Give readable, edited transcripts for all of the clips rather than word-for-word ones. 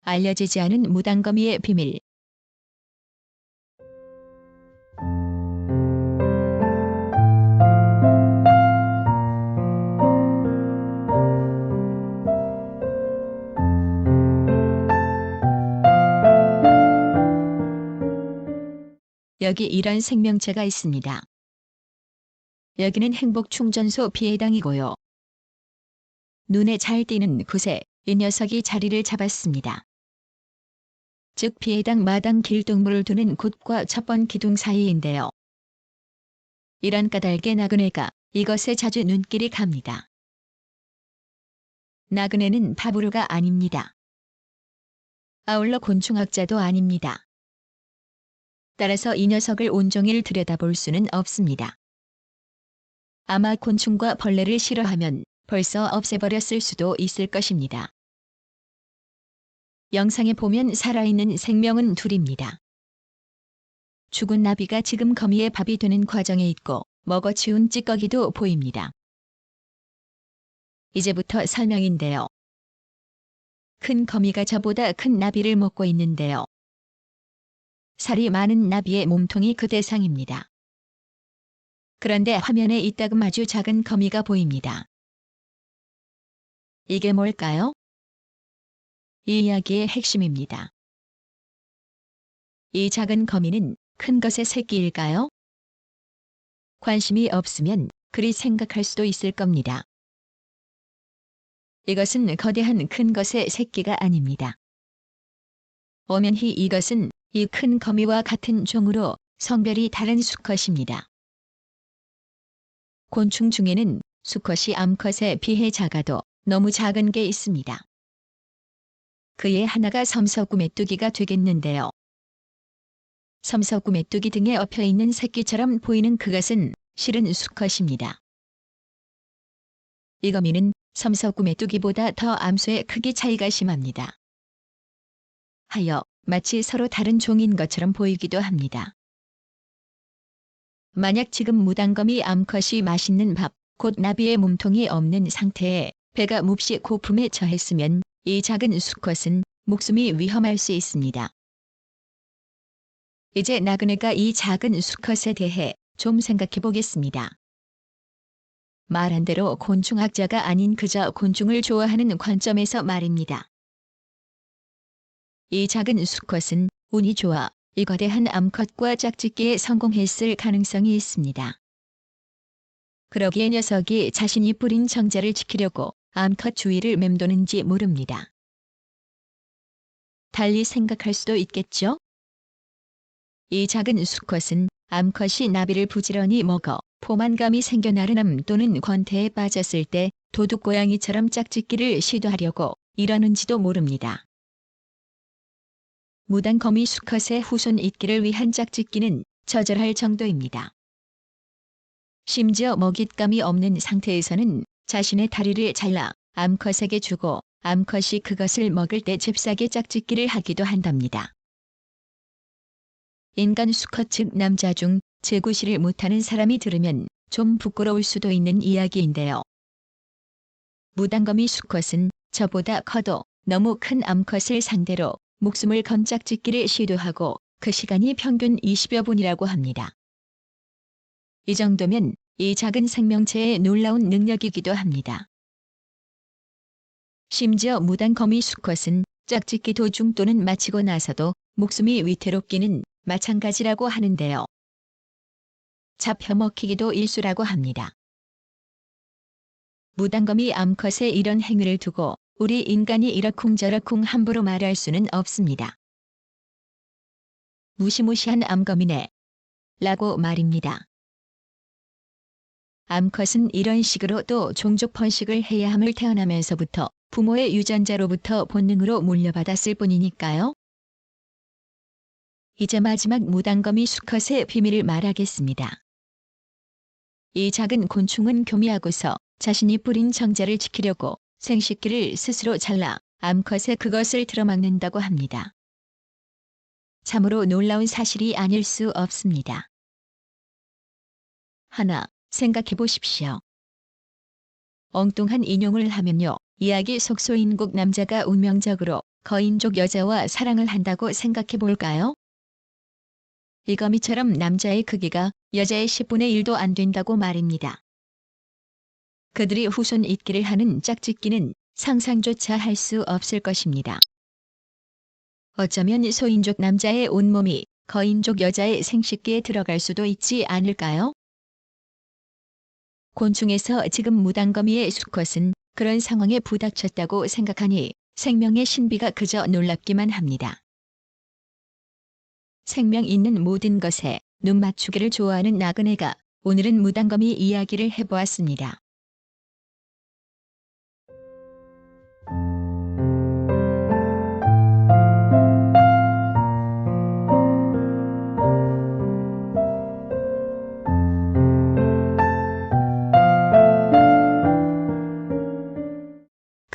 알려지지 않은 무단거미의 비밀. 여기 이런 생명체가 있습니다. 여기는 행복충전소 피해당이고요. 눈에 잘 띄는 곳에 이 녀석이 자리를 잡았습니다. 즉 피해당 마당 길동물을 두는 곳과 첩번 기둥 사이인데요. 이런 까닭에 나그네가 이것에 자주 눈길이 갑니다. 나그네는 바브루가 아닙니다. 아울러 곤충학자도 아닙니다. 따라서 이 녀석을 온종일 들여다볼 수는 없습니다. 아마 곤충과 벌레를 싫어하면 벌써 없애버렸을 수도 있을 것입니다. 영상에 보면 살아있는 생명은 둘입니다. 죽은 나비가 지금 거미의 밥이 되는 과정에 있고 먹어치운 찌꺼기도 보입니다. 이제부터 설명인데요. 큰 거미가 저보다 큰 나비를 먹고 있는데요. 살이 많은 나비의 몸통이 그 대상입니다. 그런데 화면에 이따금 아주 작은 거미가 보입니다. 이게 뭘까요? 이 이야기의 핵심입니다. 이 작은 거미는 큰 것의 새끼일까요? 관심이 없으면 그리 생각할 수도 있을 겁니다. 이것은 거대한 큰 것의 새끼가 아닙니다. 엄연히 이것은 이 큰 거미와 같은 종으로 성별이 다른 수컷입니다. 곤충 중에는 수컷이 암컷에 비해 작아도 너무 작은 게 있습니다. 그의 하나가 섬서구메뚜기가 되겠는데요. 섬서구메뚜기 등에 엎여있는 새끼처럼 보이는 그것은 실은 수컷입니다. 이 거미는 섬서구메뚜기보다 더 암수의 크기 차이가 심합니다. 하여 마치 서로 다른 종인 것처럼 보이기도 합니다. 만약 지금 무단거미 암컷이 맛있는 밥, 곧 나비의 몸통이 없는 상태에 배가 몹시 고품에 처했으면 이 작은 수컷은 목숨이 위험할 수 있습니다. 이제 나그네가 이 작은 수컷에 대해 좀 생각해 보겠습니다. 말한 대로 곤충학자가 아닌 그저 곤충을 좋아하는 관점에서 말입니다. 이 작은 수컷은 운이 좋아 이 거대한 암컷과 짝짓기에 성공했을 가능성이 있습니다. 그러기에 녀석이 자신이 뿌린 정자를 지키려고 암컷 주위를 맴도는지 모릅니다. 달리 생각할 수도 있겠죠? 이 작은 수컷은 암컷이 나비를 부지런히 먹어 포만감이 생겨 나른함 또는 권태에 빠졌을 때 도둑고양이처럼 짝짓기를 시도하려고 이러는지도 모릅니다. 무단거미 수컷의 후손 잇기를 위한 짝짓기는 처절할 정도입니다. 심지어 먹잇감이 없는 상태에서는 자신의 다리를 잘라 암컷에게 주고 암컷이 그것을 먹을 때 잽싸게 짝짓기를 하기도 한답니다. 인간 수컷 즉 남자 중 제구실을 못하는 사람이 들으면 좀 부끄러울 수도 있는 이야기인데요. 무단거미 수컷은 저보다 커도 너무 큰 암컷을 상대로 목숨을 건 짝짓기를 시도하고 그 시간이 평균 20여 분이라고 합니다. 이 정도면 이 작은 생명체의 놀라운 능력이기도 합니다. 심지어 무단거미 수컷은 짝짓기 도중 또는 마치고 나서도 목숨이 위태롭기는 마찬가지라고 하는데요. 잡혀먹히기도 일수라고 합니다. 무단거미 암컷의 이런 행위를 두고 우리 인간이 이러쿵저러쿵 함부로 말할 수는 없습니다. 무시무시한 암거미네 라고 말입니다. 암컷은 이런 식으로 또 종족 번식을 해야 함을 태어나면서부터 부모의 유전자로부터 본능으로 물려받았을 뿐이니까요. 이제 마지막 무단거미 수컷의 비밀을 말하겠습니다. 이 작은 곤충은 교미하고서 자신이 뿌린 정자를 지키려고 생식기를 스스로 잘라 암컷에 그것을 들어막는다고 합니다. 참으로 놀라운 사실이 아닐 수 없습니다. 하나, 생각해 보십시오. 엉뚱한 인용을 하면요. 이야기 속 소인국 남자가 운명적으로 거인족 여자와 사랑을 한다고 생각해 볼까요? 이거미처럼 남자의 크기가 여자의 10분의 1도 안 된다고 말입니다. 그들이 후손 잇기를 하는 짝짓기는 상상조차 할 수 없을 것입니다. 어쩌면 소인족 남자의 온몸이 거인족 여자의 생식기에 들어갈 수도 있지 않을까요? 곤충에서 지금 무당거미의 수컷은 그런 상황에 부닥쳤다고 생각하니 생명의 신비가 그저 놀랍기만 합니다. 생명 있는 모든 것에 눈 맞추기를 좋아하는 나그네가 오늘은 무당거미 이야기를 해보았습니다.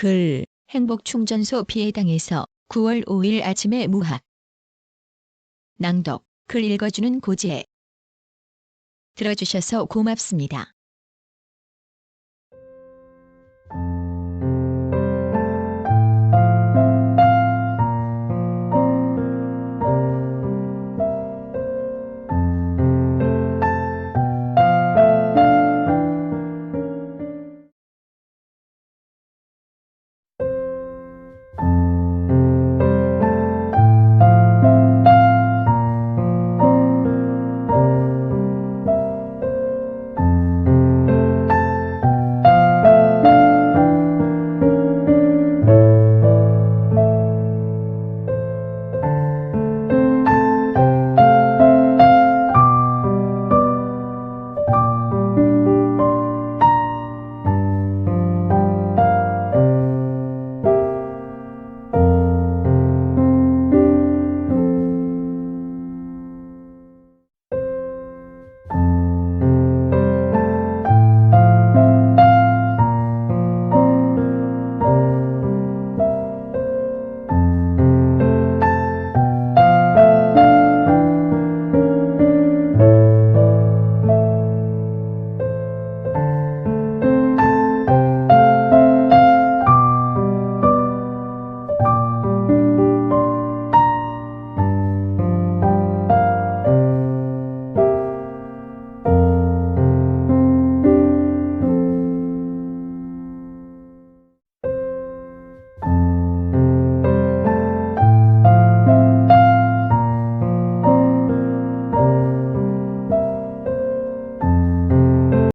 글, 행복충전소 피해당해서 9월 5일 아침에 무학. 낭독, 글 읽어주는 고지혜. 들어주셔서 고맙습니다.